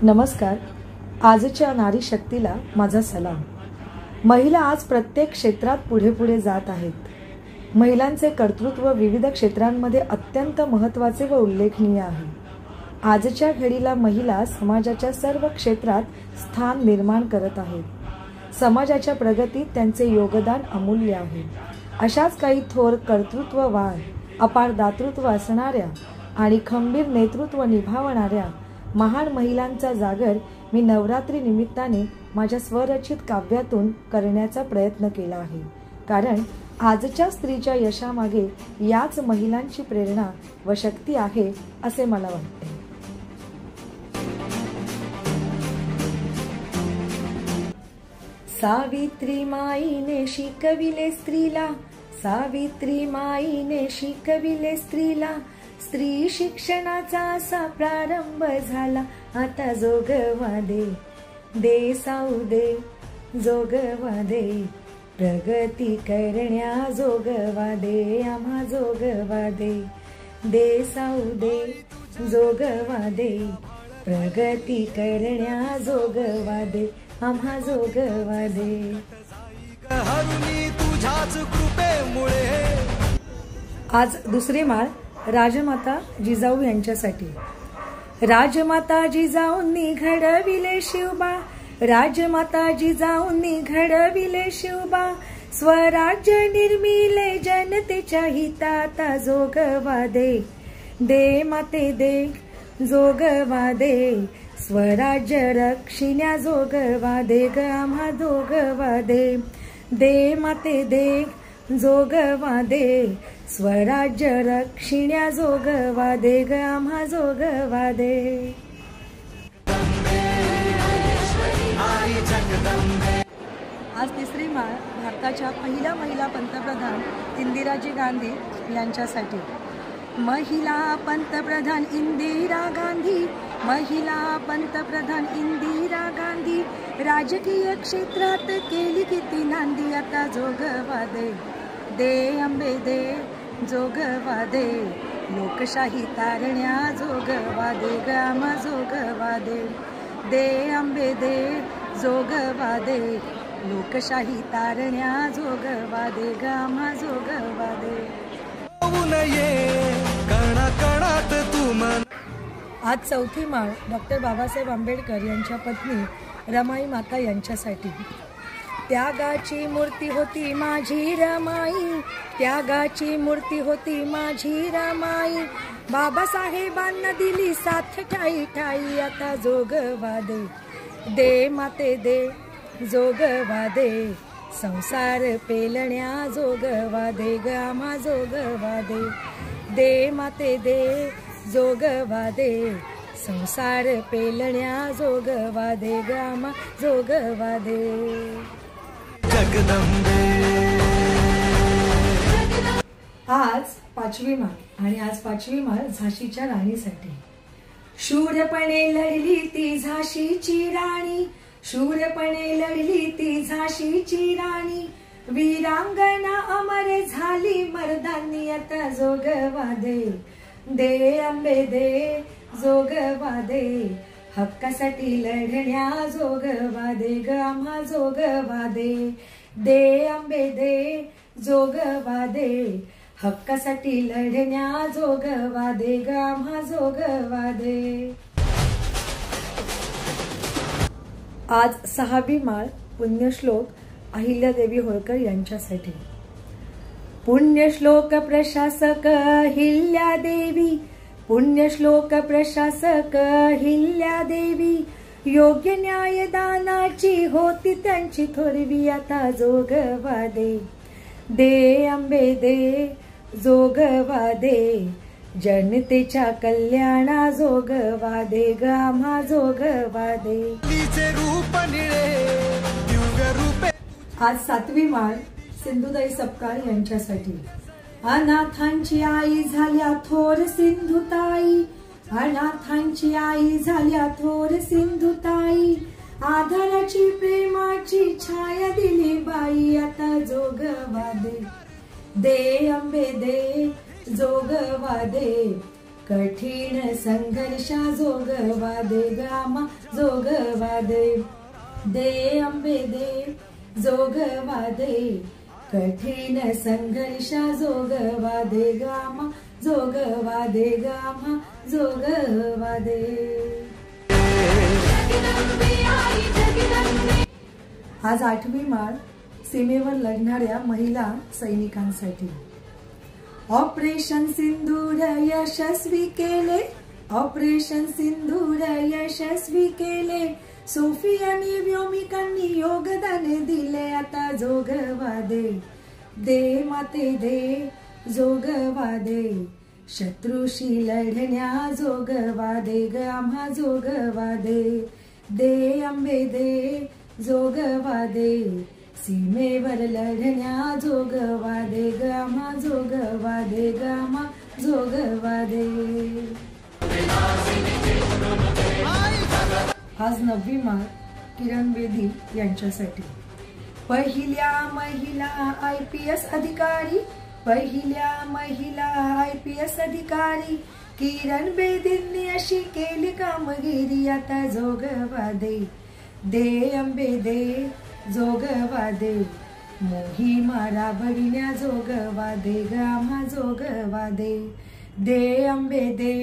नमस्कार. आजच्या नारी शक्तीला माझा सलाम. महिला आज प्रत्येक क्षेत्रात पुढे पुढे जात आहेत. महिलांचे कर्तृत्व विविध क्षेत्रांमध्ये अत्यंत महत्त्वाचे व उल्लेखनीय आहे. आजच्या घडीला महिला समाजाच्या सर्व क्षेत्रात स्थान निर्माण करत आहेत. समाजाच्या प्रगतीत त्यांचे योगदान अमूल्य आहे. अशाच काही थोर कर्तृत्ववान, अपार दातृत्व असणाऱ्या आणि खंबीर नेतृत्व निभावणाऱ्या महान महिलांचा जागर मी नवरात्री निमित्ताने माझ्या स्वरचित काव्यातून करण्याचा प्रयत्न केला आहे. कारण आजच्या स्त्रीच्या यशामागे याच महिलांची प्रेरणा व शक्ती आहे असे मला वाटते. सावित्री माईने शिकविले स्त्रीला, सावित्री माईने शिकविले स्त्रीला, स्त्री शिक्षणाचा असा प्रारंभ झाला. आता जोगवा दे, दे साऊ दे, जोगवा दे, प्रगती करण्या जोगवा दे, आम्हा जोगवा दे, दे साऊ दे, जोगवा दे, प्रगती करण्या जोगवा दे, आम्हा जोगवा दे. आज दुसरी माळ राजमाता जिजाऊ यांच्यासाठी. राजमाता जिजाऊंनी घडविले शिवबा, राजमाता जिजाऊंनी घडविले शिवबा, स्वराज्य निर्मिले जनतेच्या हिताता. जोगवा दे, दे माते दे, जोगवा दे, स्वराज्य रक्षिण्या जोगवा दे ग, आम्हा जोगवा दे, दे माते दे, जोगवा दे, स्वराज्य रक्षिण्या जोगवा दे ग, आम्हा जोगवा दे. आज तिसरी माळ भारताच्या पहिल्या महिला पंतप्रधान इंदिराजी गांधी यांच्यासाठी. महिला पंतप्रधान इंदिरा गांधी, महिला पंतप्रधान इंदिरा गांधी, राजकीय क्षेत्रात केली किती नांदी. आता जोगवा दे, दे अंबे दे, जोगवा दे, लोकशाही तारण्या जोगवा दे ग, आम्हा जोगवा दे, दे अंबे दे, जोगवा दे, लोकशाही तारण्या जोगवा दे ग, आम्हा जोगवा दे. आज चौथी माळ डॉक्टर बाबासाहेब आंबेडकर यांच्या पत्नी रमाई माता यांच्यासाठी. त्यागाची मूर्ती होती माझी रमाई, त्यागाची मूर्ती होती माझी रमाई, बाबासाहेबांना दिली साथ ठाई ठाई. आता जोगवा दे, दे माते दे, जोगवा दे, संसार पेलण्या जोगवा दे ग, आम्हा जोगवा दे, दे माते दे, जोगवा दे, संसार पेलण्या जोगवा दे ग, आम्हा जोगवा दे. आज पाचवी माळ आणि आज पाचवी माळ झाशीच्या राणीसाठी. शूरपणे लढली ती झाशीची राणी, शूरपणे लढली ती झाशीची राणी, वीरांगना अमर झाली मर्दानी. आता जोगवा दे, दे अंबे दे, जोगवा दे, हक्कासाठी लढण्या जोगवा दे ग, आम्हा जोगवा दे, दे अंबे दे, जोगवा दे, हक्कासाठी लढण्या जोगवा दे ग, आम्हा जोगवा दे. आज सहावी माळ पुण्यश्लोक अहिल्यादेवी होळकर यांच्यासाठी. पुण्यश्लोक प्रशासक अहिल्यादेवी, पुण्यश्लोक प्रशासक अहिल्यादेवी, योग्य न्यायदानाची होती त्यांची थोरवी. आता जोगवा दे, दे अंबे दे, जोगवा दे, जनतेच्या कल्याणा जोगवा दे ग, आम्हा जोगवा दे. आज सातवी माळ सिंधुताई सपकाळ यांच्यासाठी. अनाथांची आई झाल्या थोर सिंधुताई, अनाथांची आई झाल्या थोर सिंधुताई, आधाराची प्रेमाची छाया दिली बाई. आता जोगवा दे, दे अंबे दे, जोगवा दे, कठीण संघर्षा जोगवा दे गामा जोगवा दे, दे अंबे दे जोगवा दे, कठीण संघर्षा जोगवा दे गामा जोगवा दे गामा जोगवा दे। आज 8वी माळ सीमेवर लढणाऱ्या महिला सैनिकांसाठी। ऑपरेशन सिंदूर यशस्वी केले, ऑपरेशन सिंदूर यशस्वी केले, सोफियानी व्योमिकांनी योगदान दिले, आता जोगवा दे, दे माते दे जोगवा दे, शत्रूशी लढण्या जोगवा दे ग आम्हा जोगवा दे, दे अंबे दे जोगवा दे, सीमेवर लढण्या जोगवा दे ग आम्हा जोगवा दे ग आम्हा जोगवा दे। आज 9वी माळ किरण बेदी यांच्यासाठी। पहिल्या महिला IPS अधिकारी, पहिल्या महिला IPS अधिकारी, किरण बेदींनी अशी केली कामगिरी, आता जोगवा दे, दे अंबे दे जोगवा दे, मोहिमा राबविण्या जोगवा दे ग आम्हा जोगवा दे, दे अंबे दे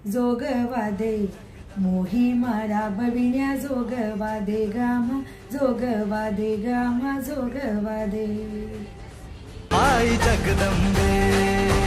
जोगवा दे, मोहिमा राबविण्या जोगवा दे ग आम्हा जोगवा दे ग आम्हा जोगवा दे। आई जगदंबे।